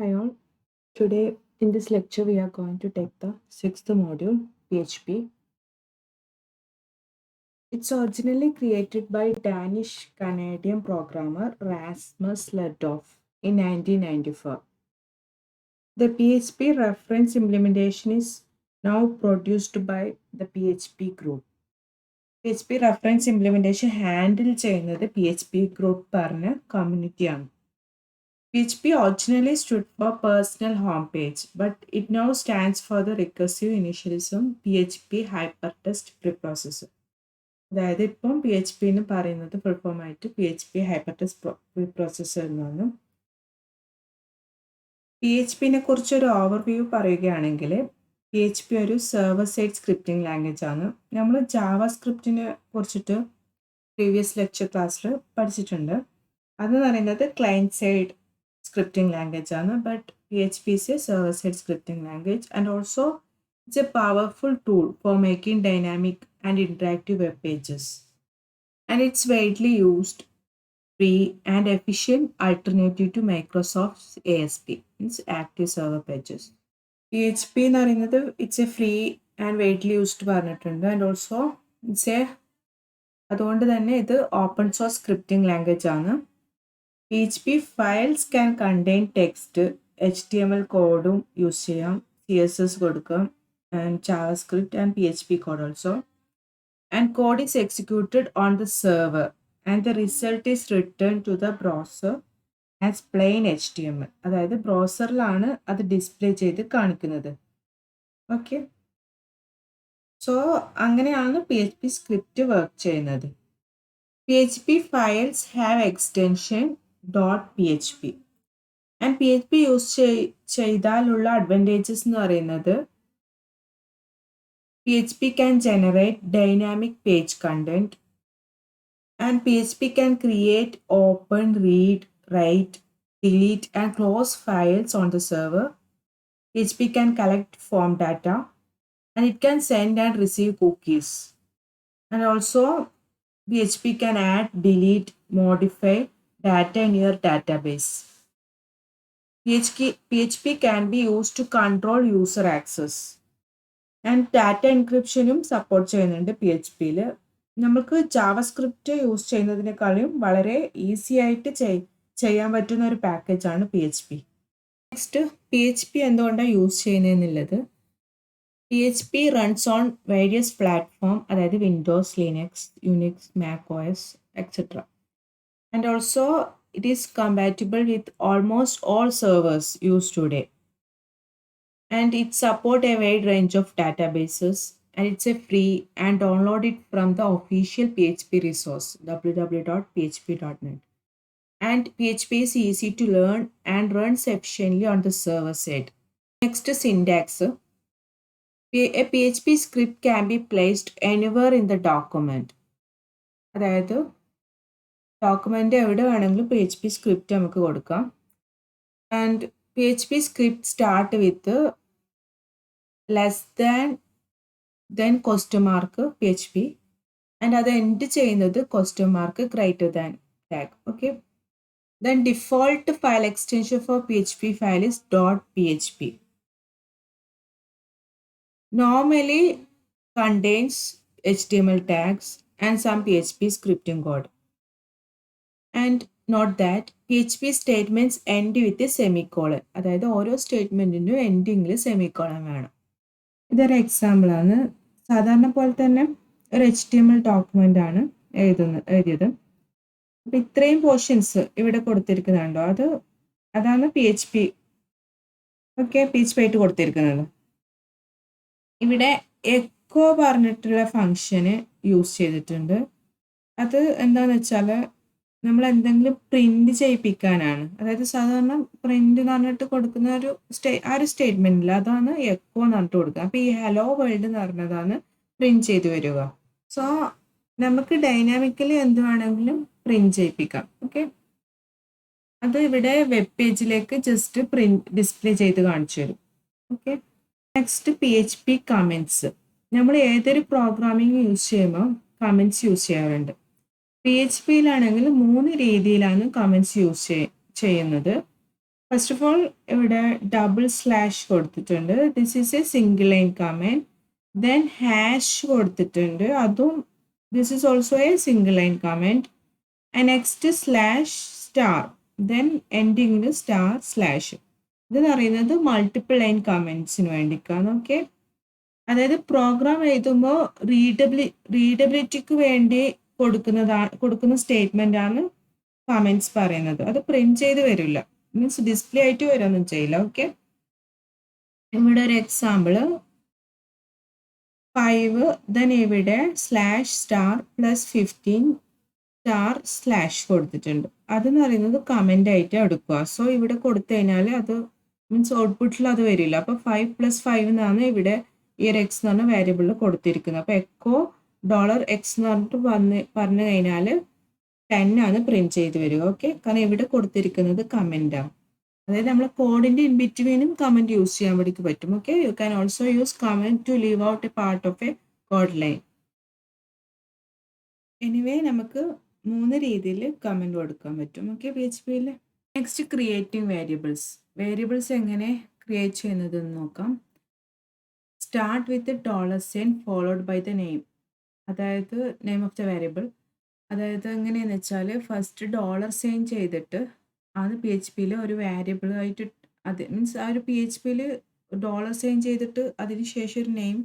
Hi all. Today in this lecture we are going to take the sixth module PHP. It's originally created by Danish Canadian programmer Rasmus Ledorf in 1994. The PHP reference implementation is now produced by the PHP group. PHP reference implementation handle ചെയ്യുന്നത് PHP group പറഞ്ഞ കമ്മ്യൂണിറ്റിയാണ്. PHP originally stood for Personal Homepage, but it now stands for the Recursive Initialism PHP Hypertext Preprocessor. അതായത് ഇപ്പം P H P എന്ന് പറയുന്നത് full form ആയിട്ട് P H P hypertext പ്രിപ്രോസസ്സർ എന്നാണ്. P H പിനെ കുറിച്ചൊരു ഓവർവ്യൂ പറയുകയാണെങ്കിൽ പി എച്ച് പി ഒരു സെർവർ സൈഡ് സ്ക്രിപ്റ്റിംഗ് ലാംഗ്വേജ് ആണ്. നമ്മൾ ജാവ സ്ക്രിപ്റ്റിനെ കുറിച്ചിട്ട് പ്രീവിയസ് ലെക്ചർ ക്ലാസ്സിൽ പഠിച്ചിട്ടുണ്ട്. അതെന്ന് പറയുന്നത് client side scripting language but PHP is a server-side scripting language, and also it's a powerful tool for making dynamic and interactive web pages, and it's widely used, free and efficient alternative to Microsoft's ASP, means Active Server Pages. PHP എന്ന് പറയുന്നത് it's a free and widely used പറഞ്ഞിട്ടുണ്ട്, and also it's a അതുകൊണ്ട് തന്നെ ഇത് open source scripting language ആണ്. PHP files can contain text, HTML കോഡും use ചെയ്യാം, CSS കൊടുക്കാം, and JavaScript and PHP code also. And code is executed on the server and the result is returned to the browser as plain HTML. അതായത് ബ്രൗസറിലാണ് അത് display ചെയ്ത് കാണിക്കുന്നത്. Okay, so അങ്ങനെയാണ് PHP script work ചെയ്യുന്നത്. PHP files have extension .php and PHP use ചെയ്താലുള്ള advantages എന്ന് പറയുന്നത് PHP can generate dynamic page content, and PHP can create, open, read, write, delete and close files on the server. PHP can collect form data, and it can send and receive cookies, and also PHP can add, delete, modify data in your database. PHP can be used to control user access, and data encryptionും support ചെയ്യുന്നുണ്ട് P H പിയിൽ. നമുക്ക് JavaScript use ചെയ്യുന്നതിനേക്കാളും വളരെ easy ആയിട്ട് ചെയ്യാൻ പറ്റുന്ന ഒരു പാക്കേജാണ് P H P. Next, P H P എന്തുകൊണ്ടാണ് യൂസ് ചെയ്യുന്നതെന്നുള്ളത്. PHP runs on various platforms, അതായത് Windows, Linux, Unix, Mac OS, etc. And also it is compatible with almost all servers used today. And it supports a wide range of databases, and it's a free and download it from the official PHP resource www.php.net. And PHP is easy to learn and runs efficiently on the server side. Next, syntax. A PHP script can be placed anywhere in the document. അതായത് document എവിടെ വേണമെങ്കിലും P H P script നമുക്ക് കൊടുക്കാം. And P H P script start with less than question mark P H P, and അത് end ചെയ്യുന്നത് question mark greater than tag. Okay, then default file extension for P H P file is .php. Normally contains HTML tags and some PHP scripting code. And note that PHP statements end with a semicolon. അതായത് ഓരോ സ്റ്റേറ്റ്മെൻറ്റിനും എൻഡിങ്ങിൽ semicolon വേണം. ഇതൊരു എക്സാമ്പിളാണ്. സാധാരണ പോലെ തന്നെ ഒരു HTML document ആണ് എഴുതിയത്. അപ്പം ഇത്രയും പോർഷൻസ് ഇവിടെ കൊടുത്തിരിക്കുന്നുണ്ടോ, അതാണ് PHP. ഓക്കെ, PHP ആയിട്ട് കൊടുത്തിരിക്കുന്നത്. ഇവിടെ എക്കോ പറഞ്ഞിട്ടുള്ള ഫങ്ഷന് യൂസ് ചെയ്തിട്ടുണ്ട്. അത് എന്താണെന്ന് വെച്ചാൽ നമ്മൾ എന്തെങ്കിലും പ്രിന്റ് ചെയ്യിപ്പിക്കാനാണ്. അതായത് സാധാരണ പ്രിന്റ് എന്ന് പറഞ്ഞിട്ട് കൊടുക്കുന്ന ഒരു സ്റ്റേറ്റ്മെന്റിൽ അതാണ് എക്കോ എന്ന് പറഞ്ഞിട്ട് കൊടുക്കുക. അപ്പോൾ ഈ ഹലോ വേൾഡ് എന്ന് പറഞ്ഞതാണ് പ്രിന്റ് ചെയ്ത് വരിക. സോ നമുക്ക് ഡൈനാമിക്കലി എന്ത് വേണമെങ്കിലും പ്രിന്റ് ചെയ്യിപ്പിക്കാം. ഓക്കെ, അത് ഇവിടെ വെബ് പേജിലേക്ക് ജസ്റ്റ് ഡിസ്പ്ലേ ചെയ്ത് കാണിച്ചു തരും. Okay, next PHP comments. നമ്മൾ ഏതൊരു പ്രോഗ്രാമിംഗ് യൂസ് ചെയ്യുമ്പോൾ കമൻസ് യൂസ് ചെയ്യാറുണ്ട്. PHPയിലാണെങ്കിൽ 3 രീതിയിലാണ് കമൻസ് യൂസ് ചെയ്യുന്നത്. ഫസ്റ്റ് ഓഫ് ഓൾ ഇവിടെ ഡബിൾ സ്ലാഷ് കൊടുത്തിട്ടുണ്ട്. This is a single line comment. Then hash കൊടുത്തിട്ടുണ്ട്. അതും this is also a single line comment. And next slash star. Then എൻഡിങ്ങിൽ സ്റ്റാർ സ്ലാഷ്. ഇതെന്ന് പറയുന്നത് മൾട്ടിപ്പിൾ ലൈൻ കമൻറ്റ്സിന് വേണ്ടിയിട്ടാണ്. Okay, അതായത് പ്രോഗ്രാം എഴുതുമ്പോൾ റീഡബിലിറ്റിക്ക് വേണ്ടി കൊടുക്കുന്ന സ്റ്റേറ്റ്മെന്റ് ആണ് കമന്റ്സ് പറയുന്നത്. അത് പ്രിന്റ് ചെയ്ത് വരില്ല, മീൻസ് ഡിസ്പ്ലേ ആയിട്ട് വരൊന്നും ചെയ്യില്ല. ഓക്കെ, ഇവിടെ ഒരു എക്സാമ്പിള് 5, ദെൻ ഇവിടെ slash star plus 15 star slash കൊടുത്തിട്ടുണ്ട്. അതെന്ന് പറയുന്നത് കമന്റ് ആയിട്ട് എടുക്കുക. സോ ഇവിടെ കൊടുത്തു കഴിഞ്ഞാൽ അത് മീൻസ് ഔട്ട്പുട്ടിൽ അത് വരില്ല. അപ്പോൾ 5 + 5 എന്നാണ് ഇവിടെ ഈ ഒരു എക്സ് എന്ന് പറഞ്ഞ വേരിയബിളിൽ കൊടുത്തിരിക്കുന്നത്. അപ്പോൾ എക്കോ $x എന്ന് പറഞ്ഞിട്ട് പറഞ്ഞു കഴിഞ്ഞാൽ 10 ആണ് പ്രിന്റ് ചെയ്ത് വരിക. ഓക്കെ, കാരണം ഇവിടെ കൊടുത്തിരിക്കുന്നത് കമന്റ് ആണ്. അതായത് നമ്മൾ കോഡിന്റെ ഇൻ ബിറ്റ്വീനും കമന്റ് യൂസ് ചെയ്യാൻ വേണ്ടിക്ക് പറ്റും. Okay, you can also use comment to leave out a part of a code line. Anyway നമുക്ക് 3 രീതിയിൽ കമന്റ് കൊടുക്കാൻ പറ്റും. ഓക്കെ, PHP-യിൽ. Next creating variables. വേരിയബിൾസ് എങ്ങനെ ക്രിയേറ്റ് ചെയ്യുന്നതെന്ന് നോക്കാം. Start with $sign followed by the name. അതായത് നെയിം ഓഫ് ദ വേരിയബിൾ. അതായത് എങ്ങനെയാണെന്ന് വെച്ചാൽ ഫസ്റ്റ് $sign ചെയ്തിട്ട് ആണ് PHP-യിൽ ഒരു വേരിയബിൾ ആയിട്ട്, അത് മീൻസ് ആ ഒരു PHP-യിൽ $sign ചെയ്തിട്ട് അതിന് ശേഷം ഒരു നെയിം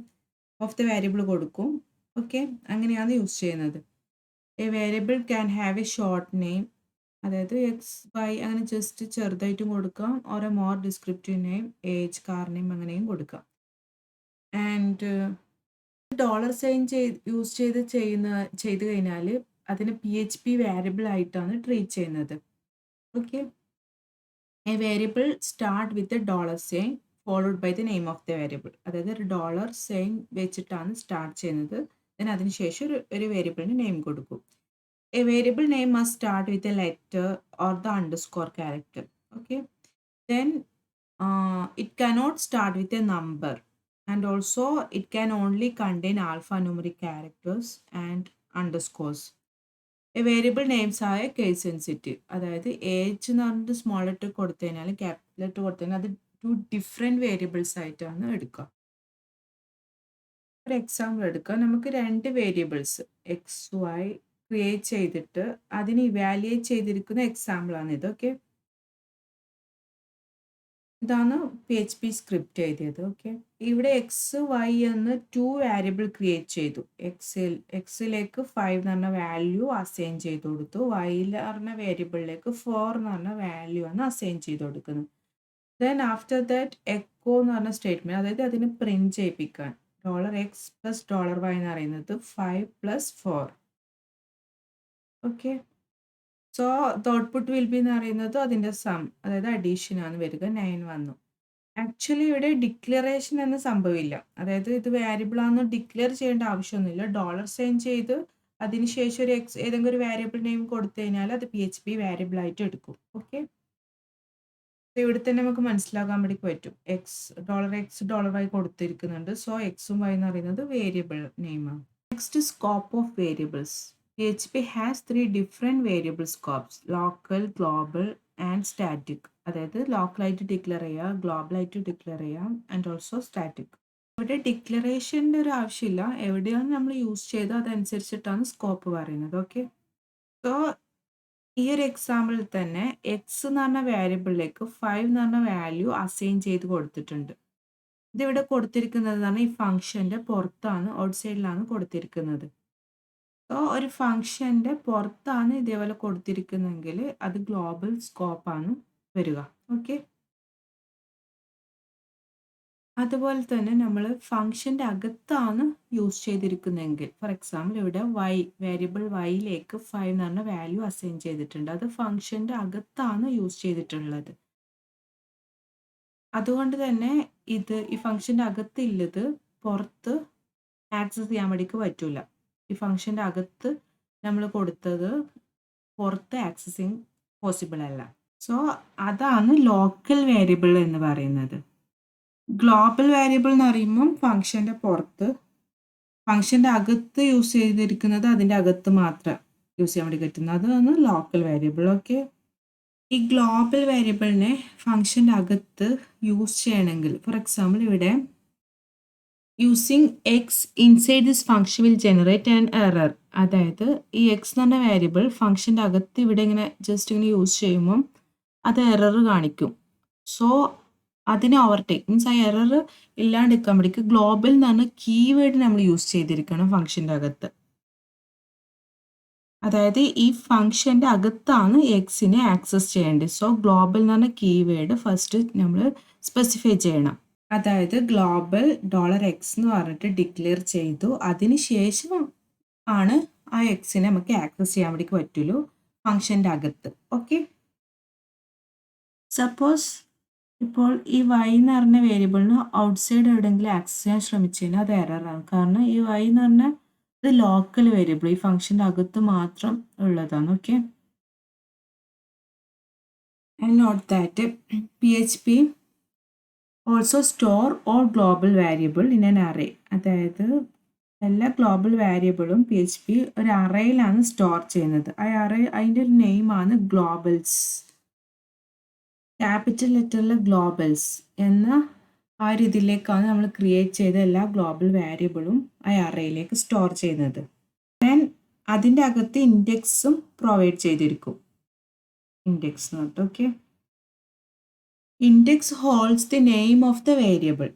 ഓഫ് ദ വേരിയബിൾ കൊടുക്കും. ഓക്കെ, അങ്ങനെയാണ് യൂസ് ചെയ്യുന്നത്. A variable can have a short name, അതായത് XY അങ്ങനെ ജസ്റ്റ് ചെറുതായിട്ടും കൊടുക്കാം. Or a more descriptive name, age, car name അങ്ങനെയും കൊടുക്കാം. ആൻഡ് $sign യൂസ് ചെയ്ത് കഴിഞ്ഞാൽ അതിന് PHP വേരിയബിൾ ആയിട്ടാണ് ട്രീറ്റ് ചെയ്യുന്നത്. Okay, a variable start with $sign followed by the name of the variable. അതായത് ഒരു $sign വെച്ചിട്ടാണ് സ്റ്റാർട്ട് ചെയ്യുന്നത്. ദെൻ അതിനുശേഷം ഒരു വേരിയബിളിന് നെയിം കൊടുക്കും. A variable name must start with a letter or the underscore character. Okay, then it cannot start with a number, and also it can only contain alphanumeric characters and underscores. A variable names are case sensitive. അതായത് age എന്ന് പറഞ്ഞിട്ട് small letter കൊടുത്തു കഴിഞ്ഞാൽ capital letter കൊടുത്തു കഴിഞ്ഞാൽ അത് 2 different variables ആയിട്ടാണ് എടുക്കുക. ഒരു എക്സാമ്പിൾ എടുക്കാം. നമുക്ക് 2 വേരിയബിൾസ് XY ക്രിയേറ്റ് ചെയ്തിട്ട് അതിനെ ഇവാലുവേറ്റ് ചെയ്തിരിക്കുന്ന എക്സാമ്പിൾ ആണ് ഇത്. ഓക്കെ, ഇതാണ് PHP സ്ക്രിപ്റ്റ് എഴുതിയത്. ഓക്കെ, ഇവിടെ XY എന്ന് 2 വേരിയബിൾ ക്രിയേറ്റ് ചെയ്തു. എക്സിലേക്ക് 5 എന്ന് പറഞ്ഞ വാല്യൂ അസൈൻ ചെയ്ത് കൊടുത്തു. Yയിൽ പറഞ്ഞ വേരിയബിളിലേക്ക് 4 എന്ന് പറഞ്ഞ വാല്യൂ ആണ് അസൈൻ ചെയ്ത് കൊടുക്കുന്നത്. ദെൻ ആഫ്റ്റർ ദാറ്റ് എക്കോ എന്ന് പറഞ്ഞ സ്റ്റേറ്റ്മെന്റ്, അതായത് അതിന് പ്രിന്റ് ചെയ്യിപ്പിക്കാൻ $x + $y എന്ന് പറയുന്നത് 5 + 4. Okay, so the output will be എന്ന് പറയുന്നത് അതിൻ്റെ സം, അതായത് അഡീഷൻ ആണ് വരിക. 9 വന്നു. ആക്ച്വലി ഇവിടെ ഡിക്ലറേഷൻ എന്ന സംഭവമില്ല. അതായത് ഇത് വേരിയബിൾ ആണെന്ന് ഡിക്ലെയർ ചെയ്യേണ്ട ആവശ്യമൊന്നുമില്ല. $sign ചെയ്ത് അതിനുശേഷം ഒരു ഏതെങ്കിലും ഒരു വേരിയബിൾ നെയിം കൊടുത്തു കഴിഞ്ഞാൽ അത് PHP വേരിയബിൾ ആയിട്ട് എടുക്കും. ഓക്കെ, ഇവിടെ തന്നെ നമുക്ക് മനസ്സിലാക്കാൻ വേണ്ടി പറ്റും. $x, $y കൊടുത്തിരിക്കുന്നുണ്ട്. സോ എക്സും വൈ എന്ന് പറയുന്നത് വേരിയബിൾ നെയിമാണ്. Next scope of variables. PHP has 3 different variable scopes: local, global and static. അതായത് ലോക്കലായിട്ട് ഡിക്ലെയർ ചെയ്യുക, ഗ്ലോബലായിട്ട് ഡിക്ലെയർ ചെയ്യാം, ആൻഡ് ഓൾസോ സ്റ്റാറ്റിക്. ഇവിടെ ഡിക്ലറേഷൻ്റെ ഒരു ആവശ്യമില്ല. എവിടെയാണ് നമ്മൾ യൂസ് ചെയ്തത് അതനുസരിച്ചിട്ടാണ് സ്കോപ്പ് പറയുന്നത്. ഓക്കെ, സോ ഈ ഒരു എക്സാമ്പിളിൽ തന്നെ X എന്ന് പറഞ്ഞ വേരിയബിളിലേക്ക് 5 എന്ന് പറഞ്ഞ വാല്യൂ അസൈൻ ചെയ്ത് കൊടുത്തിട്ടുണ്ട്. ഇതിവിടെ കൊടുത്തിരിക്കുന്നതാണ് ഈ ഫംഗ്ഷൻ്റെ പുറത്താണ്, ഔട്ട് സൈഡിലാണ് കൊടുത്തിരിക്കുന്നത്. സോ ഒരു ഫംഗ്ഷൻ്റെ പുറത്താണ് ഇതേപോലെ കൊടുത്തിരിക്കുന്നതെങ്കിൽ അത് ഗ്ലോബൽ സ്കോപ്പാണ് വരിക. ഓക്കെ, അതുപോലെ തന്നെ നമ്മൾ ഫംഗ്ഷൻ്റെ അകത്താണ് യൂസ് ചെയ്തിരിക്കുന്നതെങ്കിൽ, ഫോർ എക്സാമ്പിൾ ഇവിടെ വേരിയബിൾ വൈയിലേക്ക് 5 എന്ന് പറഞ്ഞ വാല്യൂ അസൈൻ ചെയ്തിട്ടുണ്ട്. അത് ഫംഗ്ഷൻ്റെ അകത്താണ് യൂസ് ചെയ്തിട്ടുള്ളത്. അതുകൊണ്ട് തന്നെ ഈ ഫംഗ്ഷൻ്റെ അകത്തില്ലത് പുറത്ത് ആക്സസ് ചെയ്യാൻ വേണ്ടിക്ക് പറ്റില്ല. ഈ ഫംഗ്ഷൻ്റെ അകത്ത് നമ്മൾ കൊടുത്തത് പുറത്ത് ആക്സസിങ് പോസിബിൾ അല്ല. സോ അതാണ് ലോക്കൽ വേരിയബിൾ എന്ന് പറയുന്നത്. ഗ്ലോബൽ വേരിയബിൾ എന്ന് പറയുമ്പം ഫംഗ്ഷൻ്റെ പുറത്ത്, ഫംഗ്ഷൻ്റെ അകത്ത് യൂസ് ചെയ്തിരിക്കുന്നത് അതിൻ്റെ അകത്ത് മാത്രം യൂസ് ചെയ്യാൻ വേണ്ടി പറ്റുന്നത്. അതാണ് ലോക്കൽ വേരിയബിൾ. ഓക്കെ, ഈ ഗ്ലോബൽ വേരിയബിളിനെ ഫംഗ്ഷൻ്റെ അകത്ത് യൂസ് ചെയ്യണമെങ്കിൽ, ഫോർ എക്സാമ്പിൾ ഇവിടെ using X inside this function will generate an error. അതായത് ഈ എക്സ് എന്ന് പറഞ്ഞ വേരിയബിൾ ഫംഗ്ഷൻ്റെ അകത്ത് ഇവിടെ ഇങ്ങനെ ജസ്റ്റ് ഇങ്ങനെ യൂസ് ചെയ്യുമ്പം അത് എറർ കാണിക്കും. സോ അതിനെ ഓവർടേക്ക് മീൻസ് ആ എറർ ഇല്ലാണ്ടിരിക്കാൻ വേണ്ടിക്ക് ഗ്ലോബൽ എന്ന് പറഞ്ഞ കീവേഡ് നമ്മൾ യൂസ് ചെയ്തിരിക്കണം ഫംഗ്ഷൻ്റെ അകത്ത്. അതായത് ഈ ഫംഗ്ഷൻ്റെ അകത്താണ് എക്സിനെ ആക്സസ് ചെയ്യേണ്ടത്. സോ ഗ്ലോബൽ എന്ന് പറഞ്ഞ കീവേഡ് ഫസ്റ്റ് നമ്മൾ സ്പെസിഫൈ ചെയ്യണം. അതായത് ഗ്ലോബൽ $x എന്ന് പറഞ്ഞിട്ട് ഡിക്ലെയർ ചെയ്തു. അതിന് ശേഷം ആണ് ആ എക്സിനെ നമുക്ക് ആക്സസ് ചെയ്യാൻ വേണ്ടി പറ്റുള്ളൂ ഫംഗ്ഷൻ്റെ അകത്ത്. ഓക്കെ, സപ്പോസ് ഇപ്പോൾ ഈ y എന്ന് പറഞ്ഞ വേരിയബിളിന് ഔട്ട്സൈഡ് എവിടെയെങ്കിലും ആക്സസ് ചെയ്യാൻ ശ്രമിച്ചു കഴിഞ്ഞാൽ അത് എററാണ്. കാരണം ഈ y എന്ന് പറഞ്ഞാൽ ഇത് ലോക്കൽ വേരിയബിൾ ഈ ഫംഗ്ഷൻ്റെ അകത്ത് മാത്രം ഉള്ളതാണ്. Okay, and note that PHP also store all global variable in an array. അതായത് എല്ലാ ഗ്ലോബൽ വേരിയബിളും PHP ഒരു അറേയിലാണ് സ്റ്റോർ ചെയ്യുന്നത്. ആ അറേ അതിൻ്റെ ഒരു നെയിമാണ് ഗ്ലോബൽസ്. ക്യാപിറ്റൽ ലെറ്ററിൽ ഗ്ലോബൽസ് എന്ന ആ ഒരു ഇതിലേക്കാണ് നമ്മൾ ക്രിയേറ്റ് ചെയ്ത എല്ലാ ഗ്ലോബൽ വേരിയബിളും ആ അറേയിലേക്ക് സ്റ്റോർ ചെയ്യുന്നത്. ദെൻ അതിൻ്റെ അകത്ത് ഇൻഡെക്സും പ്രൊവൈഡ് ചെയ്തിരിക്കും. ഇൻഡെക്സ് എന്ന് പറഞ്ഞിട്ട് okay, index holds the name of the variable.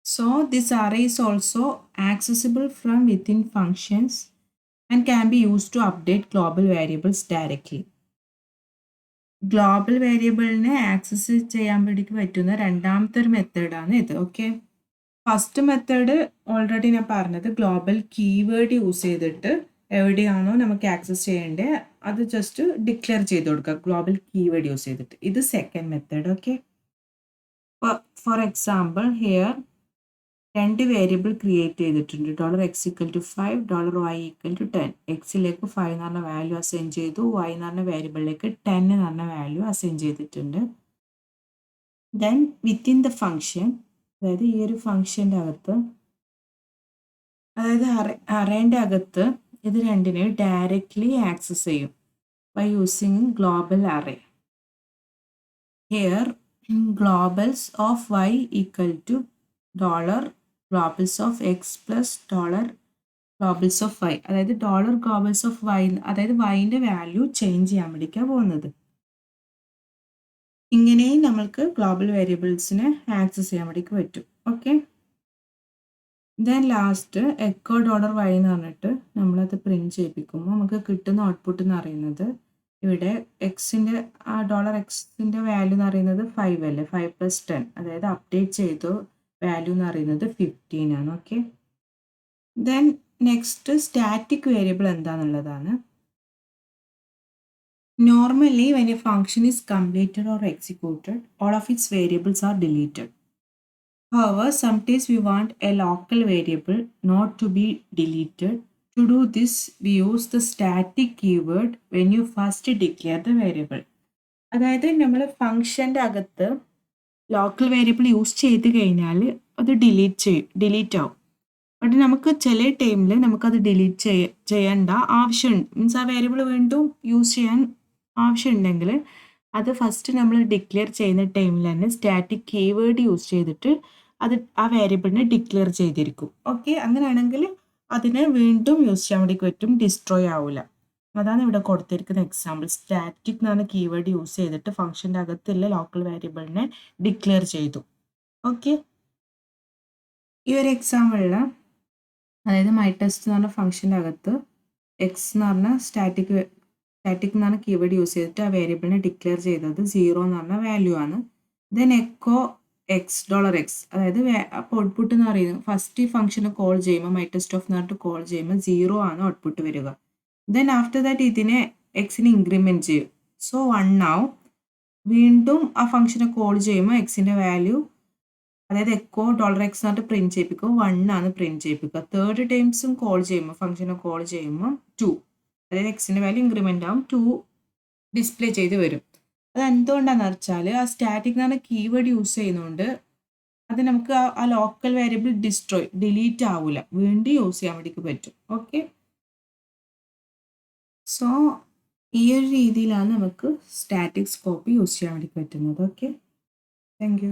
So this array is also accessible from within functions and can be used to update global variables directly. Global വേരിയബിളിനെ access ചെയ്യാൻ വേണ്ടിയിട്ട് പറ്റുന്ന രണ്ടാമത്തെ ഒരു മെത്തേഡാണ് ഇത്. ഓക്കെ, ഫസ്റ്റ് മെത്തേഡ് ഓൾറെഡി ഞാൻ പറഞ്ഞത് ഗ്ലോബൽ കീവേഡ് യൂസ് ചെയ്തിട്ട് എവിടെയാണോ നമുക്ക് ആക്സസ് ചെയ്യേണ്ടത് അത് ജസ്റ്റ് ഡിക്ലെയർ ചെയ്ത് കൊടുക്കുക ഗ്ലോബൽ കീവേഡ് യൂസ് ചെയ്തിട്ട്. ഇത് second method. Okay, for example here രണ്ട് വേരിയബിൾ ക്രിയേറ്റ് ചെയ്തിട്ടുണ്ട്. $x = 5, $y = 10. എക്സിലേക്ക് 5 എന്ന് പറഞ്ഞ വാല്യൂ അസൈൻ ചെയ്തു, y എന്ന് പറഞ്ഞ വേരിയബിളിലേക്ക് 10 എന്ന് പറഞ്ഞ വാല്യൂ അസൈൻ ചെയ്തിട്ടുണ്ട്. ദെൻ വിത്തിൻ ദ ഫംഗ്ഷൻ, അതായത് ഈ ഒരു ഫംഗ്ഷൻ്റെ അകത്ത്, അതായത് അറേൻ്റെ അകത്ത് ഇത് രണ്ടിനെയും ഡയറക്റ്റ്ലി ആക്സസ് ചെയ്യും by using global array. Here globals of y equal to $globals of x plus $globals of y. അതായത് $globals of y, അതായത് yൻ്റെ വാല്യൂ ചേഞ്ച് ചെയ്യാൻ വേണ്ടിയിട്ടാണ് പോകുന്നത്. ഇങ്ങനെയും നമ്മൾക്ക് ഗ്ലോബൽ വേരിയബിൾസിനെ ആക്സസ് ചെയ്യാൻ വേണ്ടിയിട്ട് പറ്റും. Okay, then last echo $y എന്ന് പറഞ്ഞിട്ട് നമ്മളത് പ്രിൻറ്റ് ചെയ്യിപ്പിക്കുമ്പോൾ നമുക്ക് കിട്ടുന്ന ഔട്ട്പുട്ട് എന്ന് പറയുന്നത് ഇവിടെ എക്സിൻ്റെ ആ $xൻ്റെ വാല്യൂ എന്ന് പറയുന്നത് 5 അല്ലേ, 5 + 10, അതായത് അപ്ഡേറ്റ് ചെയ്തു വാല്യൂ എന്ന് പറയുന്നത് 15 ആണ്. Okay, then next static variable എന്താണെന്നുള്ളതാണ്. Normally when a function is completed or executed, all of its variables are deleted. However, sometimes we want a local variable not to be deleted. To do this, we use the static keyword when you first declare the variable. അതായത് നമ്മൾ ഫംഗ്ഷൻ്റെ അകത്ത് local variable use ചെയ്ത് കഴിഞ്ഞാൽ അത് delete ആവും. But നമുക്ക് ചില ടൈമിൽ നമുക്കത് ഡിലീറ്റ് ചെയ്യേണ്ട ആവശ്യമുണ്ട്. മീൻസ് ആ വേരിയബിൾ വീണ്ടും യൂസ് ചെയ്യാൻ ആവശ്യമുണ്ടെങ്കിൽ അത് ഫസ്റ്റ് നമ്മൾ ഡിക്ലെയർ ചെയ്യുന്ന ടൈമിൽ തന്നെ സ്റ്റാറ്റിക് കീവേഡ് യൂസ് ചെയ്തിട്ട് അത് ആ വേരിയബിളിനെ ഡിക്ലെയർ ചെയ്തിരിക്കും. ഓക്കെ, അങ്ങനെയാണെങ്കിൽ അതിനെ വീണ്ടും യൂസ് ചെയ്യാൻ വേണ്ടി പറ്റും, ഡിസ്ട്രോയ് ആവില്ല. അതാണ് ഇവിടെ കൊടുത്തിരിക്കുന്ന എക്സാമ്പിൾ. സ്റ്റാറ്റിക് എന്ന് പറഞ്ഞ കീവേഡ് യൂസ് ചെയ്തിട്ട് ഫംഗ്ഷൻ്റെ അകത്തുള്ള ലോക്കൽ വേരിയബിളിനെ ഡിക്ലെയർ ചെയ്തു. ഓക്കെ, ഈ ഒരു എക്സാമ്പിളിൽ അതായത് myTest എന്ന് പറഞ്ഞ ഫംഗ്ഷൻ്റെ അകത്ത് എക്സ് എന്ന് പറഞ്ഞ സ്റ്റാറ്റിക് എന്ന് പറഞ്ഞ കീവേഡ് യൂസ് ചെയ്തിട്ട് ആ വേരിയബിളിനെ ഡിക്ലെയർ ചെയ്തത് 0 എന്ന് പറഞ്ഞ വാല്യൂ ആണ്. ദെൻ എക്കോ $x, അതായത് അപ്പോൾ ഔട്ട്പുട്ട് എന്ന് പറയുന്നത് ഫസ്റ്റ് ഈ ഫംഗ്ഷനെ കോൾ ചെയ്യുമ്പോൾ myTest എന്ന് പറഞ്ഞിട്ട് കോൾ ചെയ്യുമ്പോൾ 0 ആണ് ഔട്ട്പുട്ട് വരിക. ദെൻ ആഫ്റ്റർ ദാറ്റ് ഇതിനെ എക്സിനെ ഇൻക്രിമെൻറ്റ് ചെയ്യും. സോ 1 ആവും. വീണ്ടും ആ ഫംഗ്ഷനെ കോൾ ചെയ്യുമ്പോൾ എക്സിൻ്റെ വാല്യൂ, അതായത് എക്കോ $x എന്നിട്ട് പ്രിൻറ്റ് ചെയ്യിപ്പിക്കുക 1 ആണ് പ്രിൻറ്റ് ചെയ്യിപ്പിക്കുക. തേർഡ് ടൈംസും കോൾ ചെയ്യുമ്പോൾ ഫംഗ്ഷനെ കോൾ ചെയ്യുമ്പോൾ 2, അതായത് എക്സിൻ്റെ വാല്യൂ ഇൻക്രിമെൻ്റ് ആവും, 2 ഡിസ്പ്ലേ ചെയ്ത് വരും. അത് എന്തുകൊണ്ടാണെന്ന് വെച്ചാൽ ആ സ്റ്റാറ്റിക് എന്ന് പറഞ്ഞ കീവേഡ് യൂസ് ചെയ്യുന്നതുകൊണ്ട് അത് നമുക്ക് ആ ലോക്കൽ വേരിയബിൾ ഡിലീറ്റ് ആവില്ല, വീണ്ടും യൂസ് ചെയ്യാൻ വേണ്ടിയിട്ട് പറ്റും. ഓക്കെ, സോ ഈ ഒരു രീതിയിലാണ് നമുക്ക് സ്റ്റാറ്റിക് സ്കോപ്പ് യൂസ് ചെയ്യാൻ വേണ്ടി പറ്റുന്നത്. Okay, thank you.